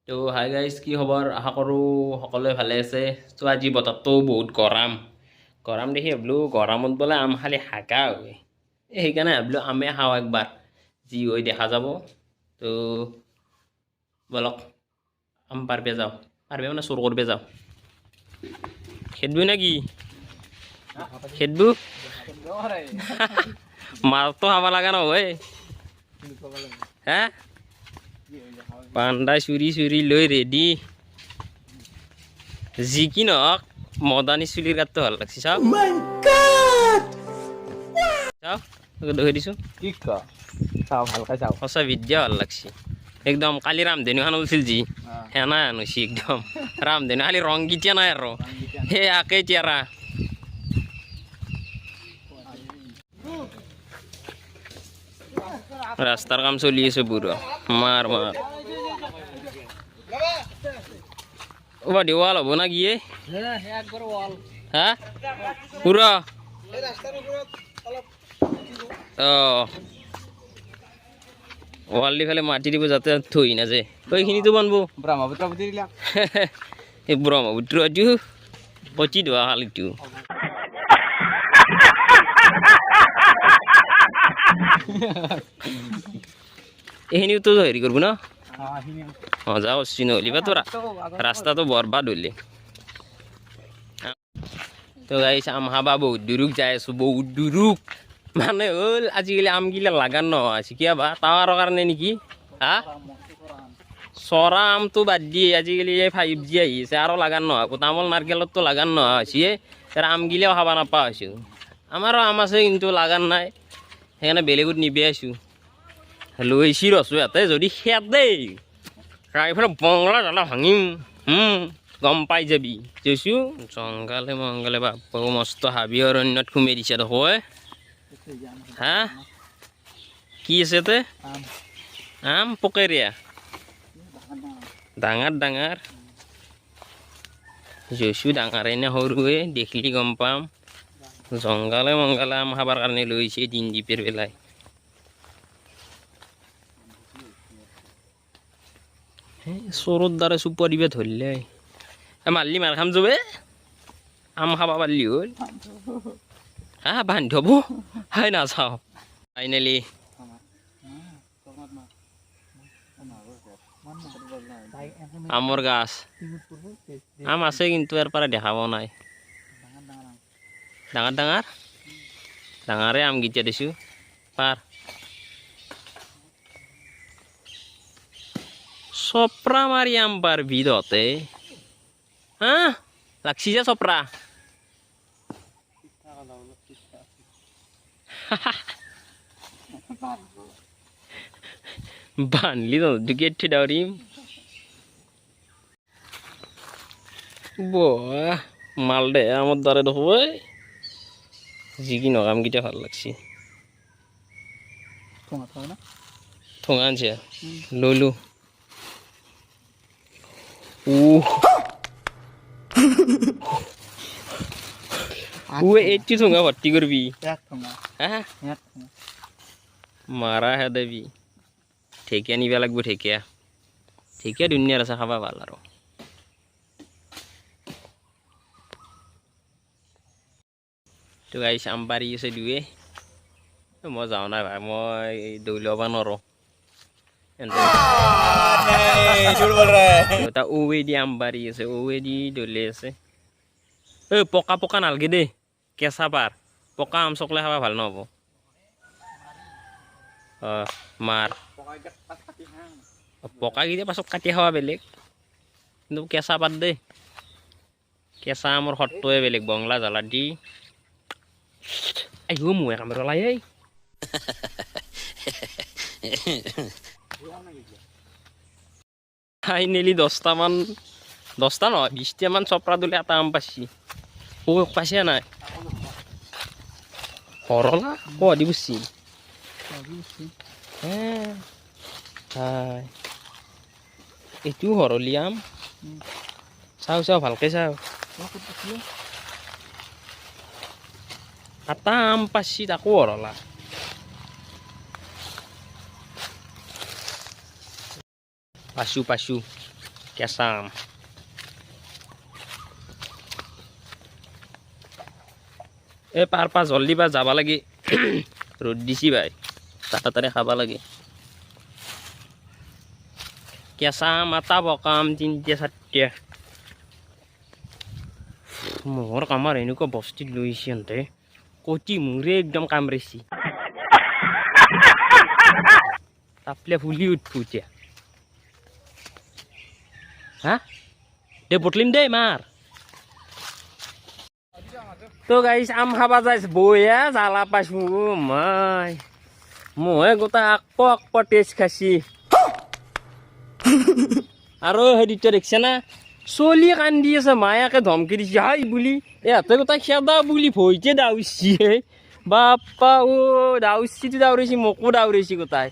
তো hi guys, কি খবৰ? আশা কৰোঁ সকলোৱে ভালে আছে। তো আজি বতৰটো বহুত গৰম গৰম দেখি ভাবিলোঁ গৰমত বোলে আম খালি হাগা হয়। সেইকাৰণে ভাবিলোঁ আমে খাওঁ একবাৰ, যি হৈ দেখা যাব। তো বলক আম পাৰবে যাওঁ, পাৰবে মানে চুৰ কৰিব যাওঁ। খেদবি নে কি? খেদবো মাছটো খাব লগা নহয় হে। পাণ্ডাই চুৰি চুৰি লৈ ৰেডি, যি কি নহওক মদানী চুলিৰ গাতটো ভাল লাগছি। চাওক চাওক দেখুৱাই দিছোঁ, কি কা চাও ভালকৈ চাও সঁচা বিদ্যা ভাল লাগছি একদম। কালি ৰামধেনুখন ওলছিল যি সেনা আনিছি একদম। ৰামধেনু খালি ৰং কিতিয়া নাই আৰু সেই একেই তিয়াৰা। ৰাস্তাৰ কাম চলি আছে পুৰা মাৰ মাৰ। ওবা দেৱাল হ'ব না কি হা পুৰা ৱাল দি ফেলে মাটি দিব যাতে থৈ নাযায়। সেইখিনিতো বানবো ব্ৰহ্মপুত্ৰ পুতি দিলা এই ব্ৰহ্মপুত্ৰ এইটো পচি ধোৱা খালিটো। এইখিনিতো হেৰি কৰিব ন মজা কৰছি নহ'লে বা তোৰ ৰাস্তাটো বৰবাদ হ'লে। তো গাইছ আম খাবা বহুত দূৰক যাই আছোঁ, বহুত দূৰক মানে হ'ল আজিকালি আমগিলা লাগান নোহোৱা হৈছে কিয় বা, টাৱাৰৰ কাৰণে নেকি হা। চৰা আমটো বাদ দিয়ে আজিকালি এই 5G আহি আছে আৰু লাগান নোহোৱা, তামোল নাৰকেলততো লাগান নোহোৱা হৈছে। তাৰ আমগিলাও খাব নাপা হৈছোঁ। আমাৰো আম আছে কিন্তু লাগান নাই, সেইকাৰণে বেলেগত নিবি আছোঁ। লৈছি ৰছোঁ ইয়াতে যদি খেদেই এইফালে বংলা জ্বালা ভাঙিম গম পাই যাবি। কৈছোঁ জংঘলে মংগলে বাপু মস্ত হাবি অৰণ্যত সোমাই দিছে দেখোন হা। কি আছে তে আম পকেৰীয়া ডাঙৰ ডাঙৰ জৈছোঁ ডাঙৰে নে সৰুৱে দেখিলি গম পাম। জংঘলে মংগলে আম খাবৰ কাৰণে লৈছে দিন দীপেৰ পেলাই। চোৰৰ দ্বাৰা চুপা দিবা ধৰিলে মাৰলি মাৰ খাম যাবে। আম খাবা পাৰিলি হ'ল হা বান্ধি থ'ব হাই নাচাওঁ। ফাইনেলি আমৰ গাছ আম আছে কিন্তু ইয়াৰ পৰা দেখা পোৱা নাই। ডাঙৰ ডাঙৰ ডাঙৰে আম গীতা দিছোঁ পাৰ চপৰা মাৰি আম পাৰবি তহঁতে হা। লাগছি যে চপৰা বান্ধলি তহঁতে কেঠি দাউৰিম বাহ মাল দে আমার দ্বারে দেখো যি কি নক আমকেইটা ভাল লাগছি। ঠোঙা আনছে লইলো এইটি ঠোঙা ভর্তি করবি হ্যাঁ মারা হে দেবি। ঠেকিয়া নিবা লাগবো, ঠেকিয়া ঠেকিয়া দুনিয়ার আছে খাবা ভাল আৰু। তো গাইছ আম পাৰি আছে দুয়ে, মই যাওঁ নাই ভাই, মই দৌৰি ল'ব নোৱাৰোঁ। এটা ঔৱে দি আম পাৰি আছে, ঔৱে দি দলি আছে। পকা পকা নালগে দেই, কেঁচা পাৰ। পকা আম চকলে খাবা ভাল নহ'ব। মাৰ পকাকেইটা পাছত কাটি খাৱা বেলেগ, কিন্তু কেঁচা পাত দেই। কেঁচা আমৰ সত্ত্বই বেলেগ, বংলা জ্বালা দি আহিব মই কামেৰা লাই এই ফাইনেলি 10টা নহয় 20টামান চপৰা দিলে এটা আম পাইছি। পাইছে নাই সৰলা দি বুজছি এইটোও সৰলি আম। চাওঁ চাওঁ ভালকে চাওঁ, এটা আম পাইছি তাকো সৰলা। পাইছোঁ কেঁচা আম এই পাৰ জলদি বা যাব লাগে ৰ'দ দিছি ভাই তাড়াতাড়ি খাব লাগে কেঁচা আম এটা পকা আম 3টা 4টা মোহৰ কামাৰ এনেকুৱা বস্তিত লৈছে সিহঁতে কটি মূৰে একদম কামৰেছি তাপলে ফুলি উঠবো এতিয়া হা দে বটলিম দে মাৰ তো গাইছ আম খাবা যাইছ বয়া জ্বালা পাইছো মাই মহে গোটা আকপ টেষ্ট খাইছি আৰু হেৰিটো দেখিছে না চলি কান্দি আছে মায়াকে ধমকি দিছে হাই বুলি ইহঁতে গোটাই খেদা বুলি ভয়তে দাউৰিছি বাপ্পা অ দাউৰিছিতো দাউৰিছি মোকো দাউৰিছি গোটাই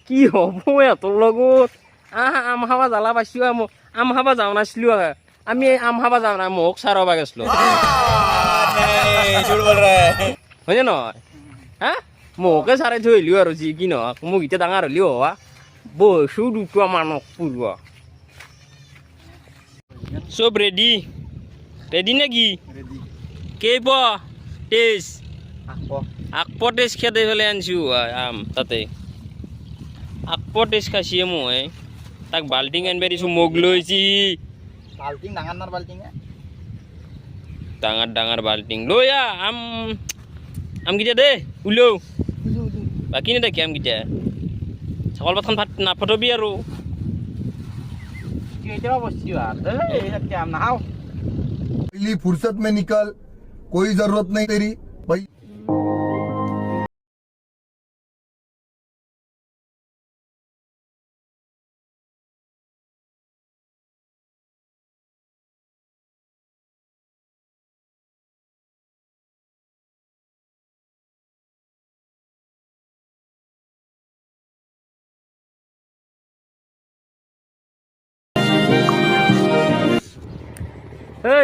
কি হ'ব ইহঁতৰ লগত আম খাবা জ্বালা পাইছো আম খাবা যাওঁ নাছিলো আমি আম খাবা যাওঁ নাই মোক চাৰবা গৈছিলো হয়নে নহয় হা মোকে চাৰাই থৈ আহিলো আৰু যি কি নহওক মোক এতিয়া ডাঙৰ হ'লেও হোৱা বসু দুটা মানুহ পূৰ্ব চব ৰেডি ৰেডি নেকি কেইপ টেষ্ট আকপ টেষ্ট খেদাই পেলাই আনিছোঁ আম তাতে আকপ টেষ্ট খাইছি মই তাক বাল্টিং আনিব দিছোঁ মোক লৈছি বাল্টিং ডাঙৰ বাল্টিং ডাঙৰ বাল্টিং লৈ আম আমকেইটা দে ওলও বাকী নেদেখি আমকেইটা ছাগল পাতখন ভাত নাফটবি আৰু पहली फुर्सत में निकल कोई जरूरत नहीं तेरी भाई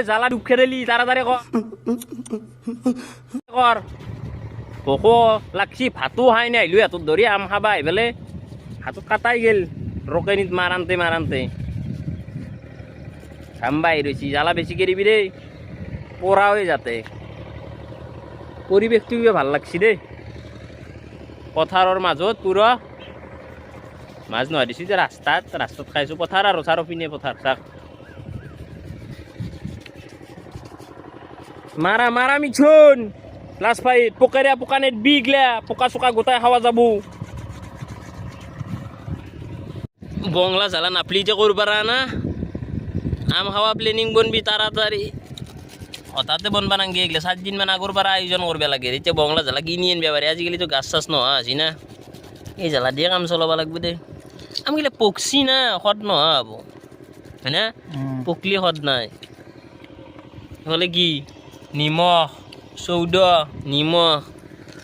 জ্বালা দুখ খেদেলি তাড়াতাড়ি কৰ ভোক লাগছি ভাতো খাই নাই আহিলোঁ হাতত ধৰি আম খাবা আহি পেলাই হাতত কাটাই গেল ৰকেনিত মাৰান্তে ঘামবা আহি ৰৈছি জ্বালা বেছিকৈ দিবি দেই পৰা হৈ যাতে পৰিৱেশটো কিবা ভাল লাগছি দেই পথাৰৰ মাজত পুৰা মাছ নোহোৱা দিছোঁ যে ৰাস্তাত খাইছোঁ পথাৰ আৰু চাৰিওপিনে পথাৰ চাক মাৰা মিছন লাষ্ট ফাইট পোকেৰিয়া পোকানেট বিগলা পোকা চোকা গোটাই খাৱা যাব বংলা জ্বালা নাপলি যে কৰিব পাৰা না আম খাৱা প্লেনিং বনবি তাড়াতাড়ি হঠাতে বনবা নাংগে এইগিলা 7 দিনমান আগৰ পৰা আয়োজন কৰিব লাগে এতিয়া বংলা জ্বালা কিনি আনিব পাৰি আজিকালিতো গাছ চাছ নোহোৱা হৈছে না এই জ্বালা দিয়ে কাম চলাব লাগিব দে আমগিলা পকছি না সদ নোহোৱা হ'ব হয়নে পকলি সদ নাই হ'লে কি নিমখ চৌদ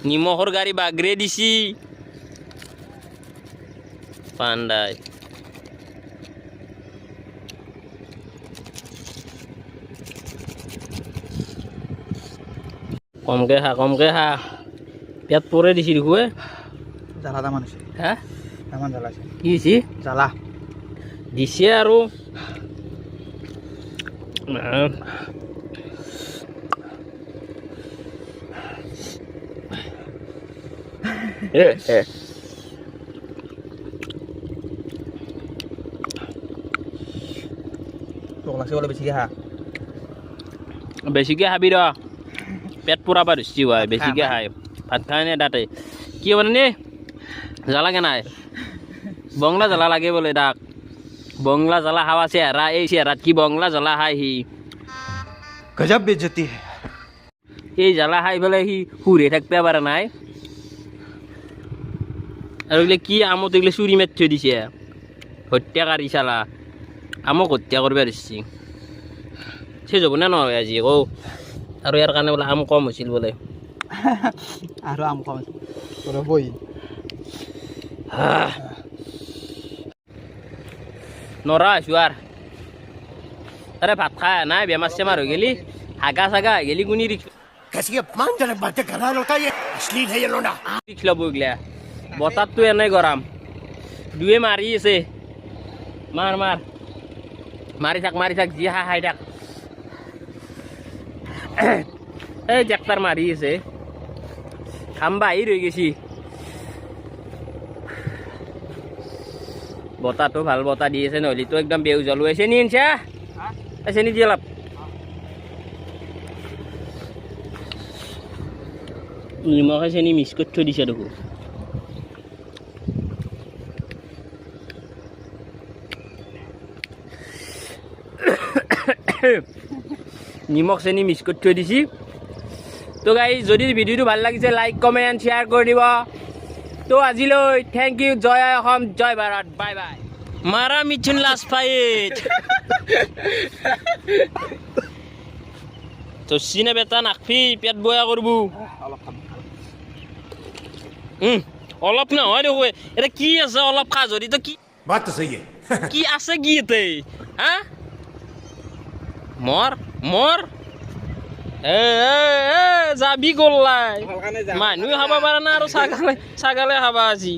নিমখৰ গাড়ী বাগৰে দিছি পাণ্ডাই কমকে খা পেট পৰে দিছি দেখুৱে জ্বালা দামান আছে হা দামান জ্বালা আছে কি দিছি জ্বালা দিছে আৰু তোক লাগছে বোলে বেছিকৈ খা বেছিকৈ খাবি ৰ পেট পুৰা পৰা ধৰিছি হয় বেছিকৈ খাই ভাত খাই নে তাতে কি মানে নে জ্বালা কেনাই বংলা জ্বালা লাগে বোলে তাক বংলা জ্বালা খাৱা চেহেৰা এই চেহেৰাত কি বংলা জ্বালা খাই সি গজব বেজ্জতি এই জ্বালা খাই পেলাই সি সুৰে থাকিব পৰা নাই আৰু এইবিলাক কি আমত এইগিলা চুৰি মাৰি থৈ দিছে হত্যাকাৰী চালা আমক হত্যা কৰিব ধৰিছি চেজ হ'ব নে নহয় আজি কওঁ আৰু ইয়াৰ কাৰণে বোলে আম কম হৈছিল বোলে আৰু আম কম আছে তোৰে বই নৰা হৈছোঁ আৰে ভাত খাই নাই বেমাৰ চেমাৰ হৈ গেলি হাগা চাগা হৈ গেলি কোনি ৰিক্স ল'ব এইগিলা বতাৰটো এনেই গৰম দুৱে মাৰি আছে মাৰ মাৰি থাক যি খাই থাক এই ট্ৰেক্টৰ মাৰি আছে খাম বাহিৰ হৈ গৈছি বতাহটো ভাল বতাহ দি আছে নহ'লেতো একদম বেউজল হৈ আছে নি আনছা আছে নি দি অলপ নিমখ চেনি মিক্স কৰি থৈ দিছে দেখোন নিমখ চেনি মিক্স কৰি থৈ দিছি তো গাইজ যদি ভিডিঅ'টো ভাল লাগিছে লাইক কমেণ্ট এণ্ড শ্বেয়াৰ কৰি দিব তো আজিলৈ থেংক ইউ জয় অসম জয় ভাৰত বাই বাই মাৰা মিথুন লাষ্ট ফাইট তো চিনে বেটা নাখবি পেট বয়া কৰব অলপ নহয় দেখো এটা কি আছে অলপ খা যদি তো কি बात तो सही है কি আছে কি এতে হা মৰ যাবি গল্লাই মানুহে খাব পাৰা না আৰু ছাগালে খাবা আজি